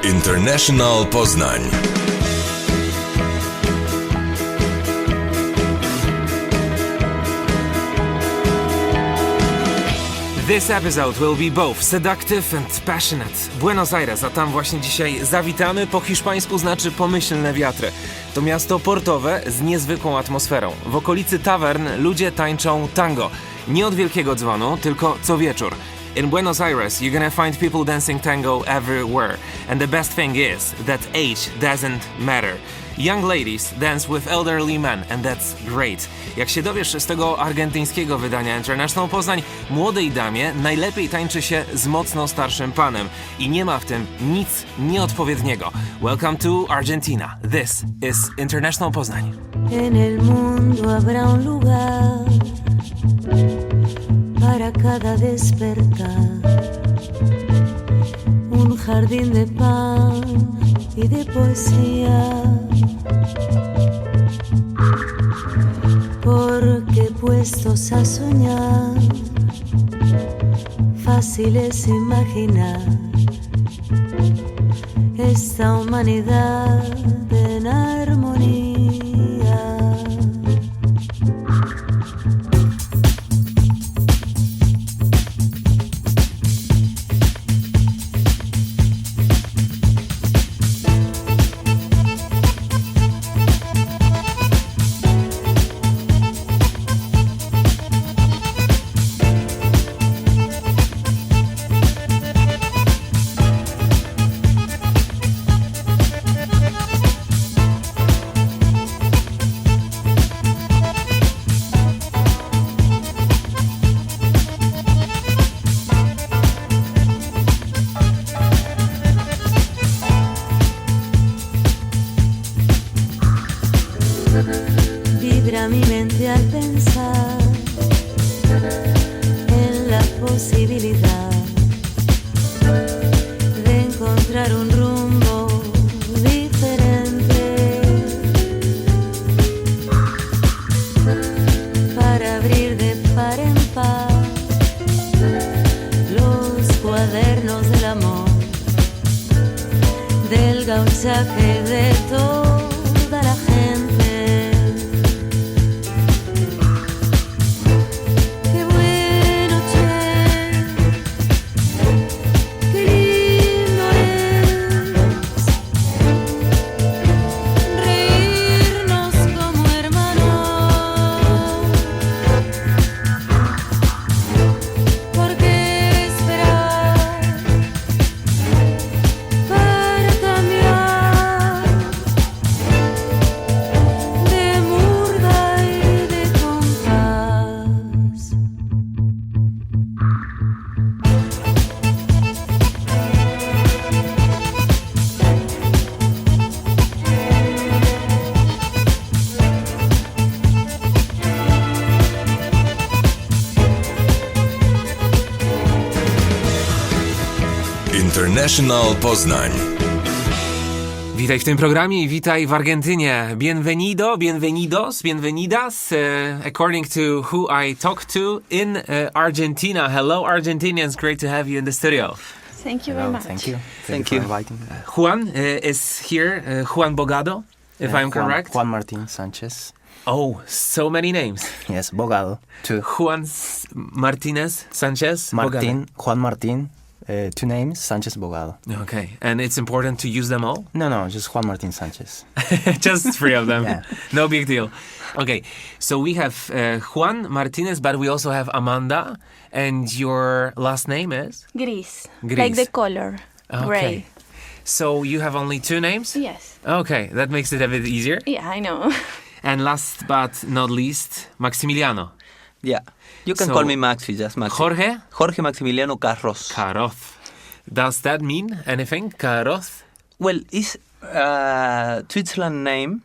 International Poznań. This episode will be both seductive and passionate. Buenos Aires, a tam właśnie dzisiaj zawitamy. Po hiszpańsku znaczy pomyślne wiatry. To miasto portowe z niezwykłą atmosferą. W okolicy tawern ludzie tańczą tango. Nie od wielkiego dzwonu, tylko co wieczór. In Buenos Aires, you're gonna find people dancing tango everywhere. And the best thing is that age doesn't matter. Young ladies dance with elderly men, and that's great. Jak się dowiesz z tego argentyńskiego wydania International Poznań, młodej damie najlepiej tańczy się z mocno starszym panem. I nie ma w tym nic nieodpowiedniego. Welcome to Argentina. This is International Poznań. En el mundo habrá un lugar para cada despertar, un jardín de pan y de poesía, porque puestos a soñar, fácil es imaginar esta humanidad en armonía. Vibra mi mente al pensar en la posibilidad de encontrar un rumbo diferente para abrir de par en par los cuadernos del amor, del gauchaje de toda la gente. International Poznań. Witaj w tym programie i witaj w Argentynie. Bienvenido, bienvenidos, bienvenidas, according to who I talk to in Argentina. Hello, Argentinians. Great to have you in the studio. Thank you very much. Thank you. Thank you you. for inviting me. Juan is here, Juan Bogado, if I'm correct. Juan Martin Sanchez. Oh, so many names. Yes, Bogado. Two. Juan Martinez Sanchez Martin, Juan Martin. Two names, Sanchez Bogado. Okay, and it's important to use them all? No, just Juan Martin Sanchez. Just three of them. Yeah. No big deal. Okay, so we have Juan Martinez, but we also have Amanda, and your last name is? Gris. Gris. Like the color. Okay. Gray. So you have only two names? Yes. Okay, that makes it a bit easier. Yeah, I know. And last but not least, Maximiliano. Yeah. You can So, call me Maxi, just Maxi. Jorge? Jorge Maximiliano Carroz. Carroz. Does that mean anything, Carroz? Well, it's a Switzerland name.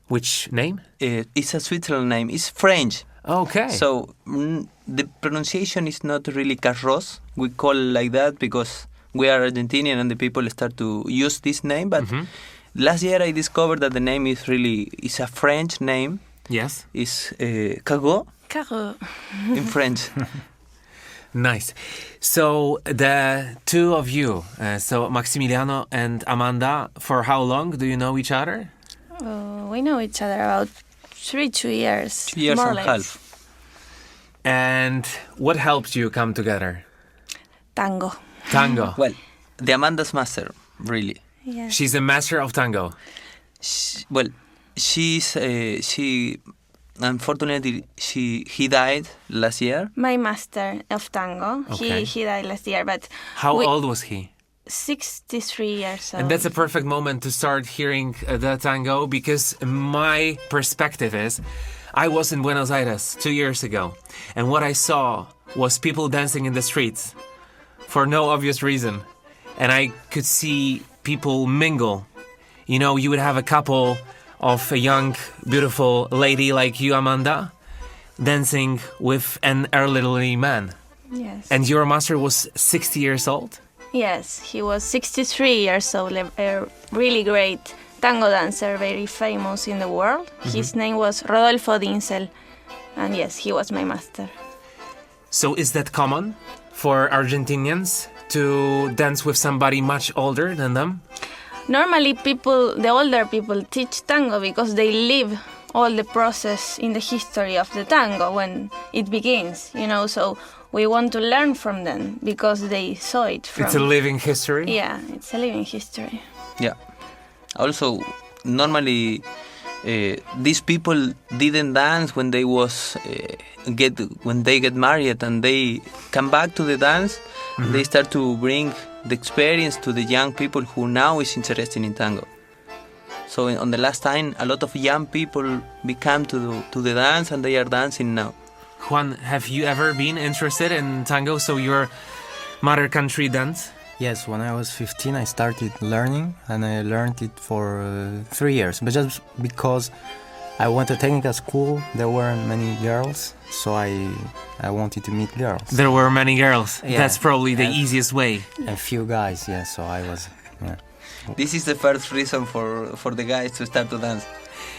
Which name? It's a Switzerland name. It's French. Okay. So the pronunciation is not really Carroz. We call it like that because we are Argentinian and the people start to use this name. But last year I discovered that the name is a French name. Yes. It's Carroz Carroz. in French. Nice. So the two of you, so Maximiliano and Amanda, for how long do you know each other? We know each other about 2 years. 2 years more or and a less. half. And what helped you come together? Tango. Tango. Well, the Amanda's master, really. Yeah. She's a master of tango. Well, she unfortunately he died last year. My master of tango. Okay. He died last year, but How we- old was he? 63 years old. And that's a perfect moment to start hearing the tango, because my perspective is I was in Buenos Aires 2 years ago, and what I saw was people dancing in the streets for no obvious reason. And I could see people mingle. You know, you would have a couple of a young, beautiful lady like you, Amanda, dancing with an elderly man. Yes. And your master was 60 years old? Yes, he was 63 years old, a really great tango dancer, very famous in the world. His name was Rodolfo Dinsel, and yes, he was my master. So is that common for Argentinians to dance with somebody much older than them? Normally, the older people teach tango because they live all the process in the history of the tango when it begins, so we want to learn from them because they saw it from... It's a living history? Yeah, it's a living history. Yeah. Also, normally these people didn't dance when they get married, and they come back to the dance. They start to bring the experience to the young people who now is interested in tango. So on the last time, a lot of young people become to the dance, and they are dancing now. Juan, have you ever been interested in tango, so your mother country dance? Yes, when I was 15, I started learning, and I learned it for 3 years. But just because I went to technical school, there weren't many girls, so I wanted to meet girls. There were many girls. Yeah. That's probably the And- easiest way. A few guys, yeah, so I was... Yeah. This is the first reason for the guys to start to dance.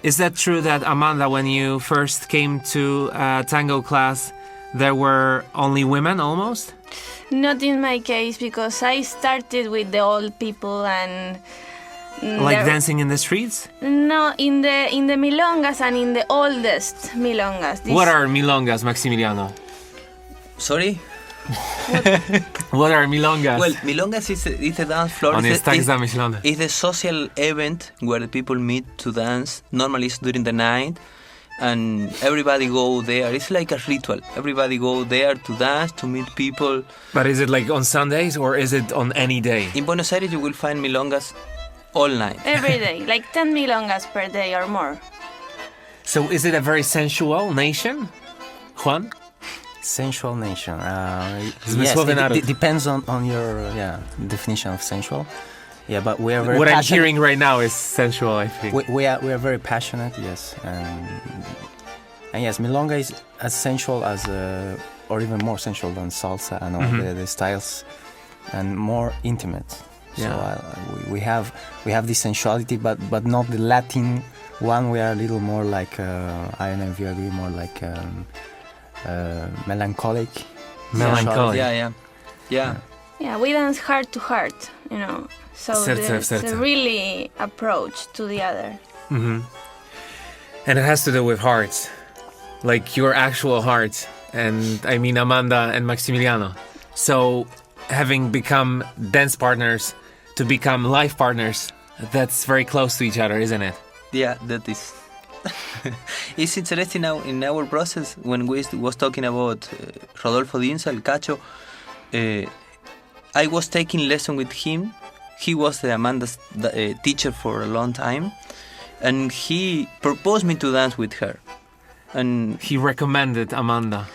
Is that true that, Amanda, when you first came to tango class, there were only women almost? Not in my case, because I started with the old people and... Like dancing in the streets? No, in the milongas and in the oldest milongas. What are milongas, Maximiliano? Sorry? What are milongas? Well, milongas is a dance floor. On It's jest tak zamyślone. It's a social event where the people meet to dance. Normally it's during the night, and everybody go there. It's like a ritual. Everybody go there to dance, to meet people. But is it like on Sundays or is it on any day? In Buenos Aires you will find milongas all night. Every day, like 10 milongas per day or more. So is it a very sensual nation, Juan? Sensual nation. Yes, Zmysłowy naród. it depends on your definition of sensual. Yeah, but we are very What I'm passionate. hearing right now is sensual, I think. We are very passionate, yes, and yes, milonga is as sensual as, or even more sensual than salsa and all the styles, and more intimate. Yeah. So we have this sensuality, but not the Latin one. We are a little more like I don't know if you agree, more like melancholic. Melancholic. Yeah. Yeah, we dance heart to heart, So Serce w there's a serce. really approach to the other. And it has to do with hearts, like your actual heart, and I mean Amanda and Maximiliano. So having become dance partners to become life partners, that's very close to each other, isn't it? Yeah, that is. It's interesting now in our process when we was talking about Rodolfo Dinsel, Cacho. I was taking lesson with him. He was Amanda's teacher for a long time, and he proposed me to dance with her. And He recommended Amanda.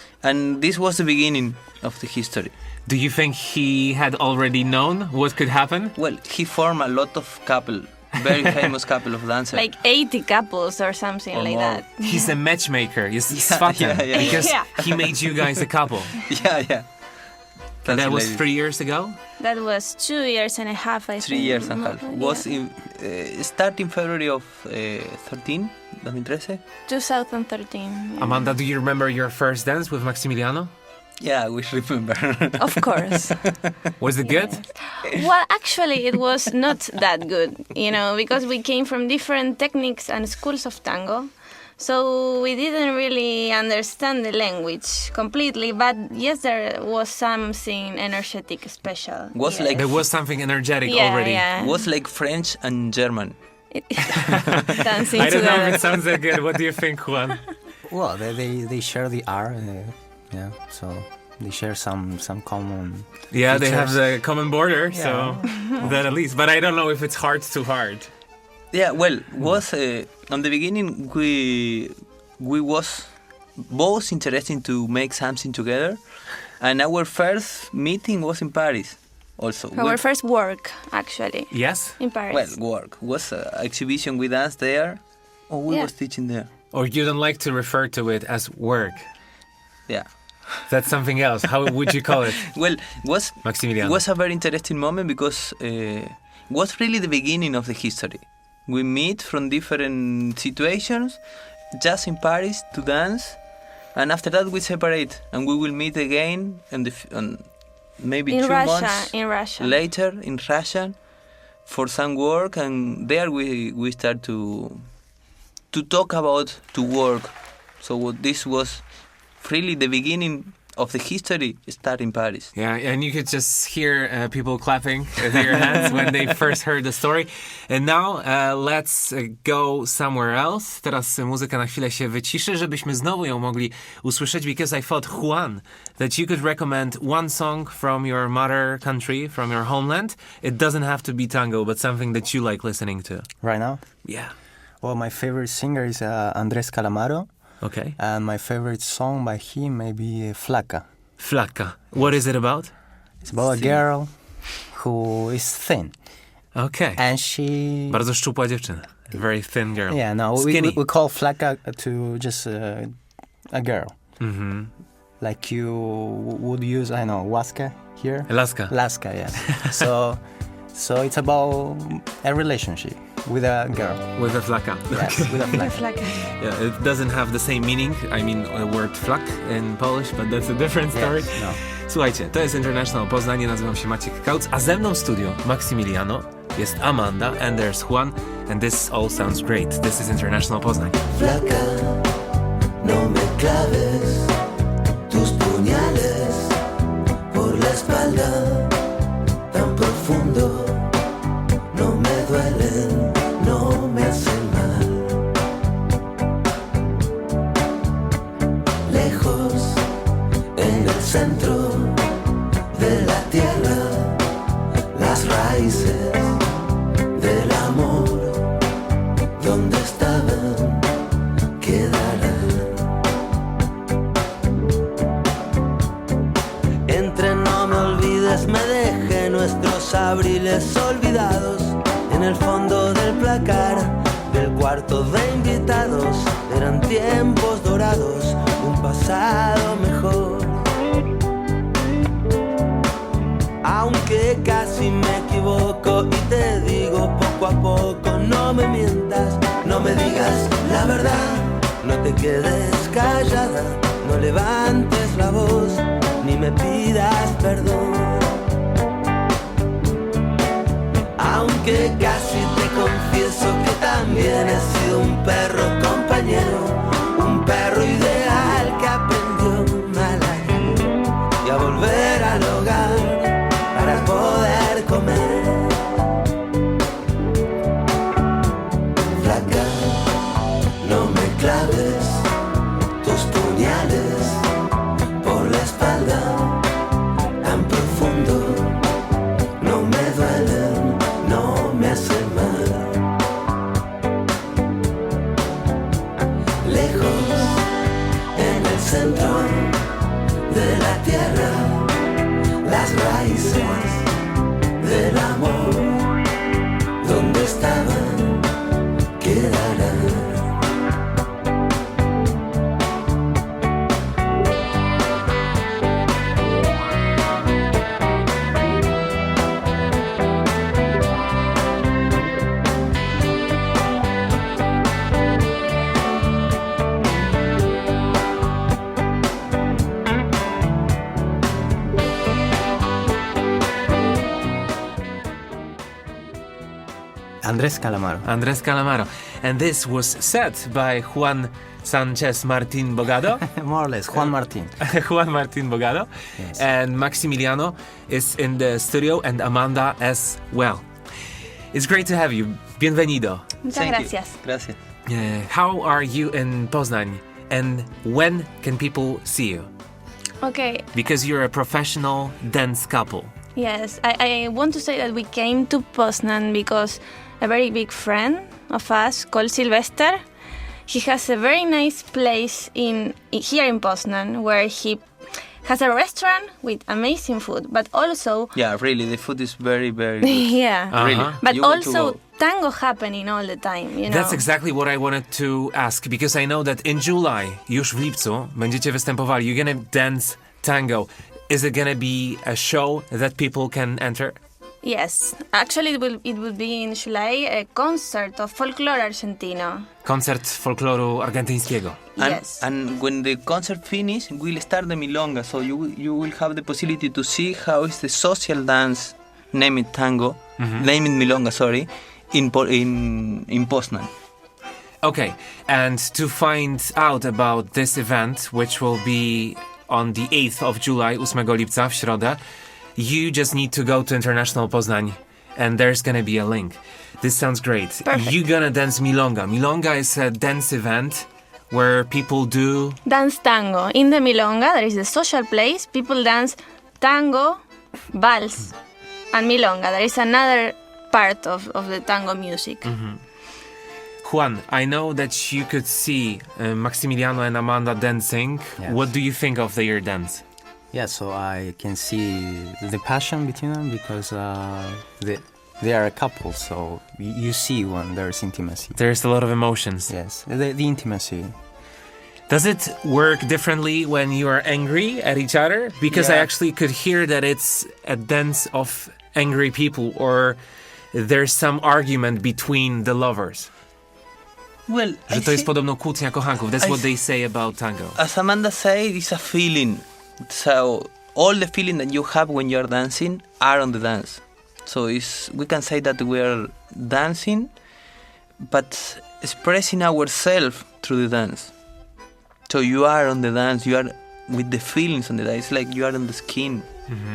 this was the beginning of the history. Do you think he had already known what could happen? Well, he formed a lot of couple, very famous couple of dancers. Like 80 couples or something Or like more. that. He's a matchmaker. He's Yeah, Svaten, yeah. because Yeah. he made you guys a couple. yeah. And that was Ladies. 3 years ago? That was 2 years and a half, I 3 think. years and a half. Yeah. Was in starting February of 2013. 2013. Yeah. Amanda, do you remember your first dance with Maximiliano? Yeah, we remember. Of course. Was it good? Well, actually, it was not that good, because we came from different techniques and schools of tango. So we didn't really understand the language completely, but yes, there was something energetic special. Was yes. like There was something energetic yeah, already. Yeah. Was like French and German. Dancing I don't know together. if it sounds that good. What do you think, Juan? Well, they share the R, yeah. So they share some common. Yeah, they have features. the common border, so that at least. But I don't know if it's hard to hard. Yeah, well, was on the beginning we was both interested to make something together, and our first meeting was in Paris. Also, Our first work, actually, Yes? in Paris. well, work was an exhibition with us there. Oh, we Yeah. was teaching there. Or you don't like to refer to it as work? Yeah. That's something else. How would you call it, Well, was Maximiliano? was a very interesting moment because was really the beginning of the history. We meet from different situations, just in Paris to dance, and after that we separate, and we will meet again, and maybe in 2 Russia, months in Russia. later in Russia for some work, and there we start to talk about to work. So this was really the beginning of the history start in Paris. Yeah, and you could just hear people clapping with their hands when they first heard the story. And now let's go somewhere else. Teraz muzyka na chwilę się wyciszy, żebyśmy znowu ją mogli usłyszeć, because I thought, Juan, that you could recommend one song from your mother country, from your homeland. It doesn't have to be tango, but something that you like listening to. Right now? Yeah. Well, my favorite singer is Andrés Calamaro, Okay. and my favorite song by him may be Flaca. Flaca. What is it about? It's about a girl who is thin, Okay. and she... Bardzo szczupła dziewczyna. Very thin girl. Yeah, no, Skinny. we call Flaca to just a girl. Mhm. Like you would use, I know, Huasca here? Laska. Laska, yeah. So it's about a relationship with a girl. With a flaca. Yes, with a flaca. Yeah, it doesn't have the same meaning. I mean, the word flak in Polish, but that's a different story. Yes, no. Słuchajcie, to jest International Poznanie, nazywam się Maciek Kautz, a ze mną w studio Maximiliano, jest Amanda, and there's Juan, and this all sounds great. This is International Poznań. Flaca, no me claves tus puñales por la espalda tan profundo. No me duelen, no me hacen mal. Lejos, en el centro de la tierra, las raíces del amor, donde estaban, quedarán. Entre no me olvides, me dejé nuestros abriles olvidados en el fondo del placar del cuarto de invitados. Eran tiempos dorados, un pasado mejor. Aunque casi me equivoco y te digo poco a poco, no me mientas, no me digas la verdad, no te quedes callada, no levantes la voz, ni me pidas perdón. Aunque casi te confieso que también he sido un perro compañero, un perro ideal que aprendió a ladrar y a volver al hogar para poder comer. Flaca, no me claves tus puñales por la espalda tan profundo, no me duelen, no me hacen mal. Lejos, en el centro de la tierra, las raíces del amor, donde estaban, quedarán. Andrés Calamaro. Andrés Calamaro. And this was set by Juan Sanchez Martin Bogado. More or less, Juan Martin. Juan Martin Bogado. Yes. And Maximiliano is in the studio and Amanda as well. It's great to have you. Bienvenido. Muchas Thank gracias. you. Gracias. How are you in Poznan? And when can people see you? Okay, Because you're a professional dance couple. yes, I want to say that we came to Poznan because a very big friend of us called Sylvester, he has a very nice place here in Poznan where he has a restaurant with amazing food, but also Yeah, really, the food is very, very good. yeah, Really. but You want to also go. tango happening all the time. You know, That's exactly what I wanted to ask, because I know that in July, już w lipcu, będziecie występowali. You're gonna dance tango. Is it gonna be a show that people can enter? Yes, actually, it will be in July a concert of folklore argentino. Koncert folkloru argentyńskiego. Yes. And when the concert finish, we'll start the milonga. So you will have the possibility to see how is the social dance, name it tango, name it milonga, sorry, in Poznan. Okay, and to find out about this event, which will be on the 8th of July, 8 lipca, w środę, you just need to go to International Poznań, and there's gonna be a link. This sounds great. Perfect. You're gonna dance milonga. Milonga is a dance event where people do... Dance tango. In the milonga, there is a social place. People dance tango, vals, and milonga. There is another part of the tango music. Juan, I know that you could see Maximiliano and Amanda dancing. Yes. What do you think of their dance? Yeah, so I can see the passion between them because they are a couple, so you see when there's intimacy. There's a lot of emotions. Yes, the intimacy. Does it work differently when you are angry at each other? Because I Yeah. actually could hear that it's a dance of angry people, or there's some argument between the lovers. Well, Że to jest podobno kłótnia kochanków. That's what they say about tango. as Amanda said, it's a feeling. So all the feeling that you have when you're dancing are on the dance. So we can say that we're dancing, but expressing ourselves through the dance. So you are on the dance, you are with the feelings on the dance. It's like you are on the skin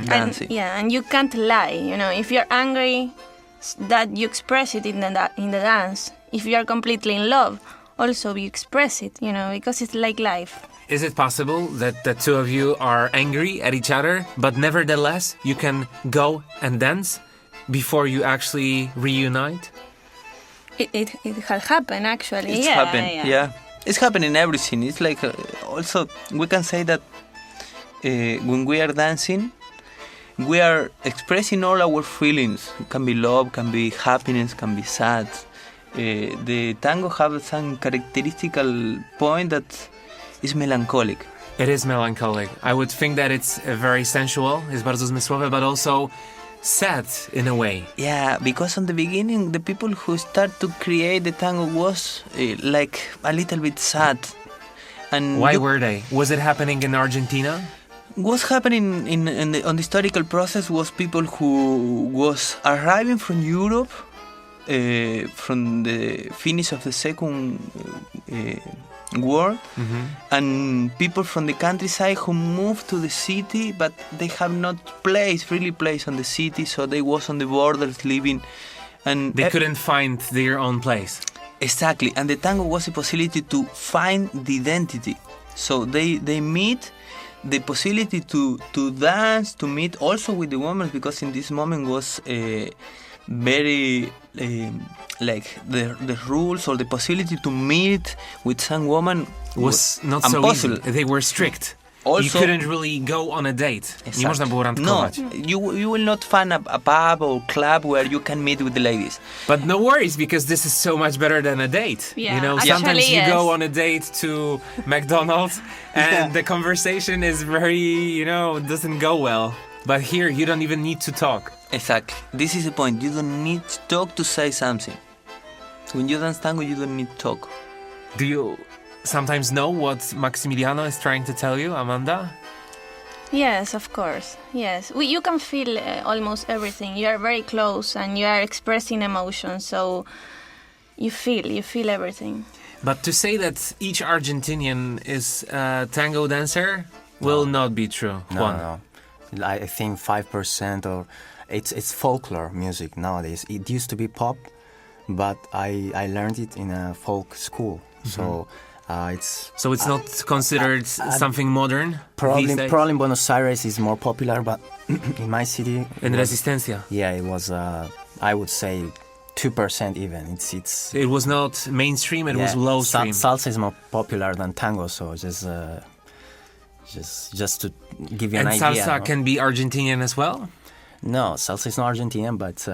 dancing. And you can't lie. You know, if you're angry, that you express it in the dance. If you are completely in love, also you express it. You know, because it's like life. Is it possible that the two of you are angry at each other, but nevertheless you can go and dance before you actually reunite? It has happened actually. It's happened, yeah. It's happening in everything. It's like also we can say that when we are dancing, we are expressing all our feelings. It can be love, can be happiness, can be sad. The tango have some characteristical point that is melancholic. It is melancholic. I would think that it's very sensual, jest bardzo zmysłowe, but also sad in a way. Yeah, because on the beginning, the people who start to create the tango was like a little bit sad. And Why were they? Was it happening in Argentina? what's happening on the historical process was people who was arriving from Europe from the finish of the Second War, and people from the countryside who moved to the city, but they have not really place on the city, so they was on the borders living, and They couldn't find their own place. exactly, and the tango was a possibility to find the identity. So they meet the possibility to dance, to meet also with the women, because in this moment was very like the rules or the possibility to meet with some woman Was not so impossible. easy. They were strict. You Also- couldn't really go on a date. Nie można było No, randkować. you will not find a pub or club where you can meet with the ladies. But no worries, because this is so much better than a date. Yeah, you know, actually, sometimes you yes. go on a date to McDonald's and the conversation is very, doesn't go well. But here, you don't even need to talk. Exactly. This is the point. You don't need to talk to say something. When you dance tango, you don't need to talk. Do you sometimes know what Maximiliano is trying to tell you, Amanda? Yes, of course. Yes, you can feel almost everything. You are very close, and you are expressing emotions, so you feel everything. But to say that each Argentinian is a tango dancer will not be true. Juan. No. I think 5% or it's folklore music nowadays. It used to be pop, but I learned it in a folk school. So it's not considered something modern. Probably in Buenos Aires is more popular, but in my city, In Resistencia. Yeah, it was. I would say 2% even. It was not mainstream. It was low stream. Salsa is more popular than tango, so just to give you an idea. And salsa can be Argentinian as well. No, salsa is not Argentinian, but